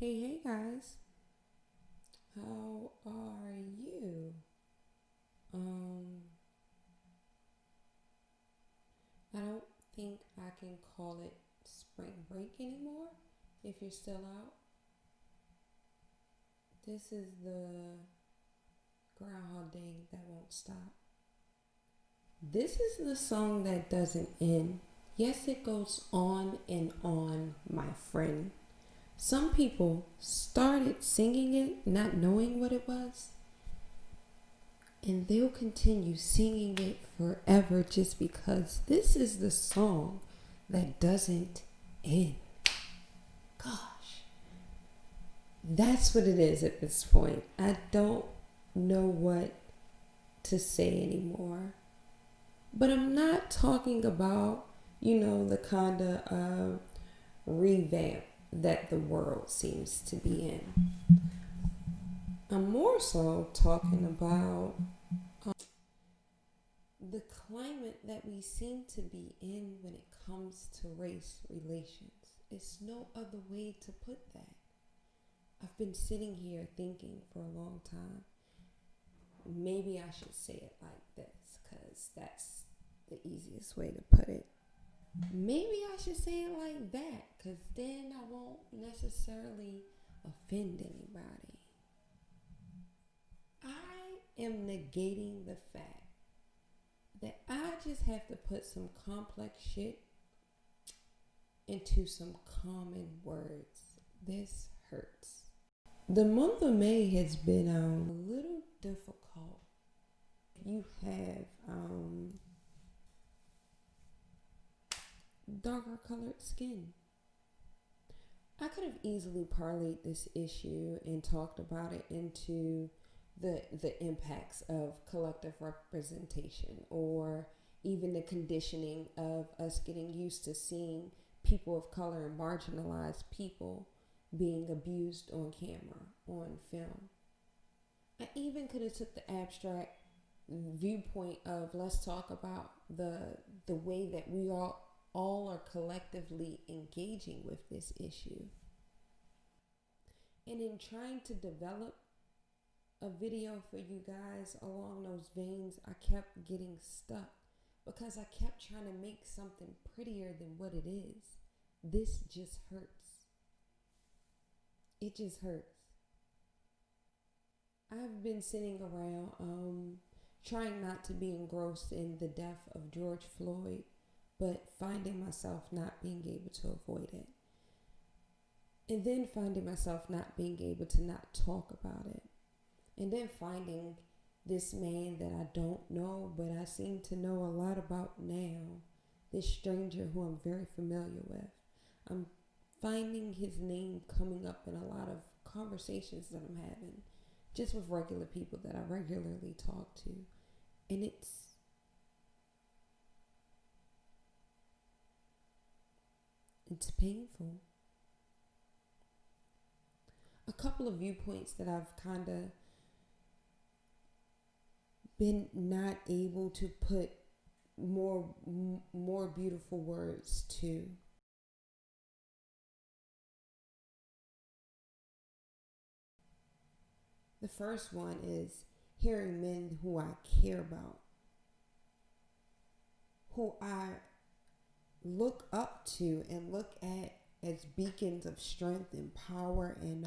Hey guys, how are you? Um, I don't think I can call it spring break anymore. If you're still out, this is the Groundhog Day that won't stop. This is the song that doesn't end. Yes, it goes on and on, my friend. Some people started singing it not knowing what it was, and they'll continue singing it forever just because this is the song that doesn't end. Gosh, that's what it is at this point. I don't know what to say anymore. But I'm not talking about, the kind of revamp that the world seems to be in. I'm more so talking about the climate that we seem to be in when it comes to race relations. It's no other way to put that. I've been sitting here thinking for a long time. Maybe I should say it like this because that's the easiest way to put it. Maybe I should say it like that because then I won't necessarily offend anybody. I am negating the fact that I just have to put some complex shit into some common words. This hurts. The month of May has been a little difficult. You have darker colored skin. I could have easily parlayed this issue and talked about it into the impacts of collective representation, or even the conditioning of us getting used to seeing people of color and marginalized people being abused on camera, on film. I even could have took the abstract viewpoint of let's talk about the way that we all are collectively engaging with this issue. And in trying to develop a video for you guys along those veins, I kept getting stuck because I kept trying to make something prettier than what it is. This just hurts. It just hurts. I've been sitting around trying not to be engrossed in the death of George Floyd, but finding myself not being able to avoid it. And then finding myself not being able to not talk about it. And then finding this man that I don't know, but I seem to know a lot about now. This stranger who I'm very familiar with. I'm finding his name coming up in a lot of conversations that I'm having, just with regular people that I regularly talk to. And it's painful. A couple of viewpoints that I've kind of been not able to put more beautiful words to. The first one is hearing men who I care about, who I look up to and look at as beacons of strength and power and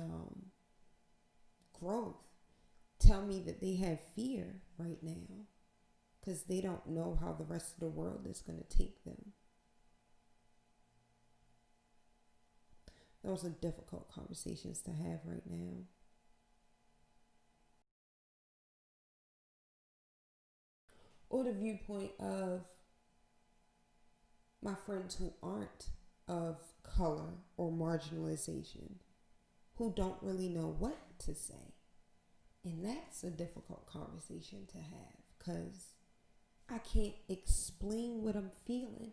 growth, tell me that they have fear right now because they don't know how the rest of the world is going to take them. Those are difficult conversations to have right now. Or the viewpoint of my friends who aren't of color or marginalization, who don't really know what to say. And that's a difficult conversation to have because I can't explain what I'm feeling.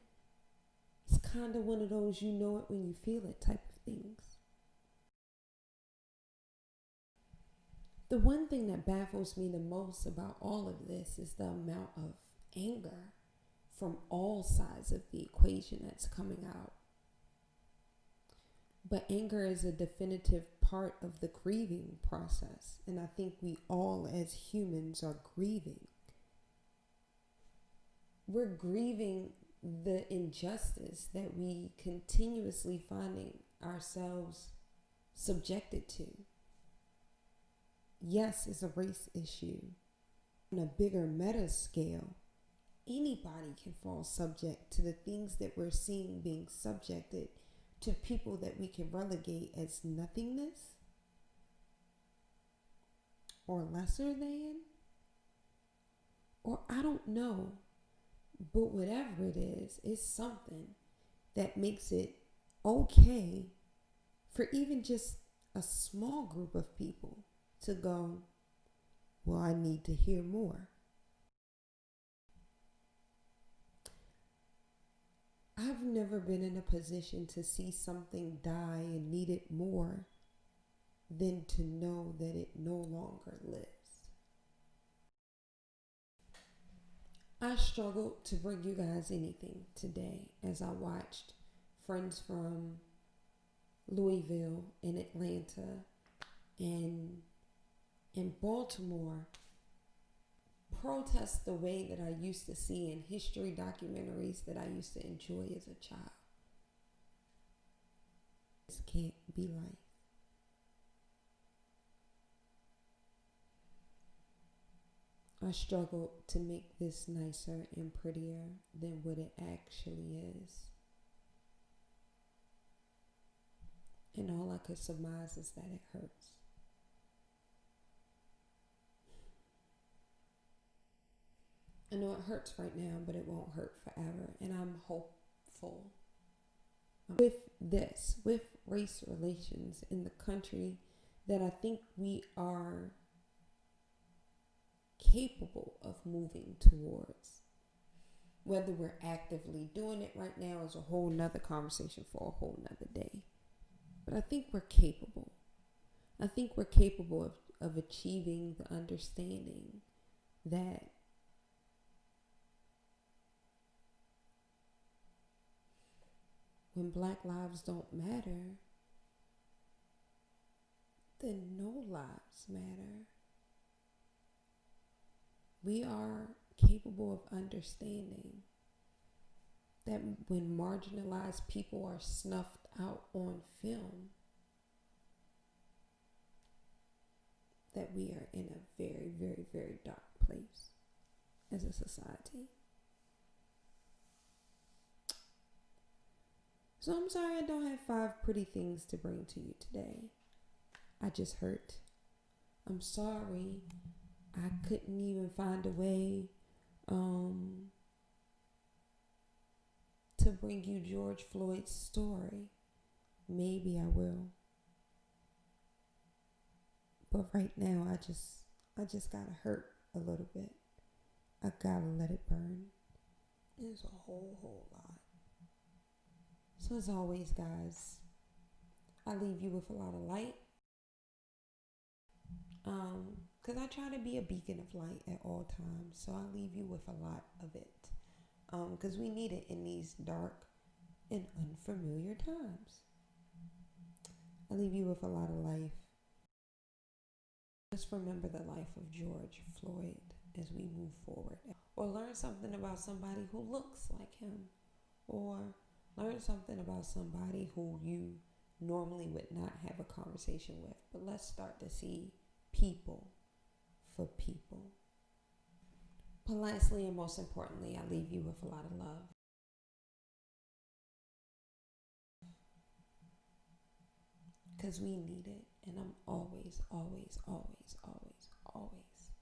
It's kind of one of those you know it when you feel it type of things. The one thing that baffles me the most about all of this is the amount of anger from all sides of the equation that's coming out. But anger is a definitive part of the grieving process. And I think we all as humans are grieving. We're grieving the injustice that we continuously finding ourselves subjected to. Yes, it's a race issue. On a bigger meta scale, anybody can fall subject to the things that we're seeing being subjected to, people that we can relegate as nothingness or lesser than, or I don't know, but whatever it is, it's something that makes it okay for even just a small group of people to go, well, I need to hear more. I've never been in a position to see something die and need it more than to know that it no longer lives. I struggled to bring you guys anything today as I watched friends from Louisville and Atlanta and in Baltimore protest the way that I used to see in history documentaries that I used to enjoy as a child. This can't be life. I struggled to make this nicer and prettier than what it actually is. And all I could surmise is that it hurts. I know it hurts right now, but it won't hurt forever. And I'm hopeful. With this, with race relations in the country that I think we are capable of moving towards. Whether we're actively doing it right now is a whole nother conversation for a whole nother day. But I think we're capable. I think we're capable of achieving the understanding that when Black lives don't matter, then no lives matter. We are capable of understanding that when marginalized people are snuffed out on film, that we are in a very, very, very dark place as a society. So I'm sorry I don't have 5 pretty things to bring to you today. I just hurt. I'm sorry I couldn't even find a way to bring you George Floyd's story. Maybe I will. But right now I just gotta hurt a little bit. I gotta let it burn. There's a whole lot. So as always, guys, I leave you with a lot of light. Because I try to be a beacon of light at all times. So I leave you with a lot of it. Because we need it in these dark and unfamiliar times. I leave you with a lot of life. Just remember the life of George Floyd as we move forward. Or learn something about somebody who looks like him. Or learn something about somebody who you normally would not have a conversation with. But let's start to see people for people. But lastly and most importantly, I leave you with a lot of love. Because we need it. And I'm always, always, always, always, always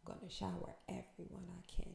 going to shower everyone I can.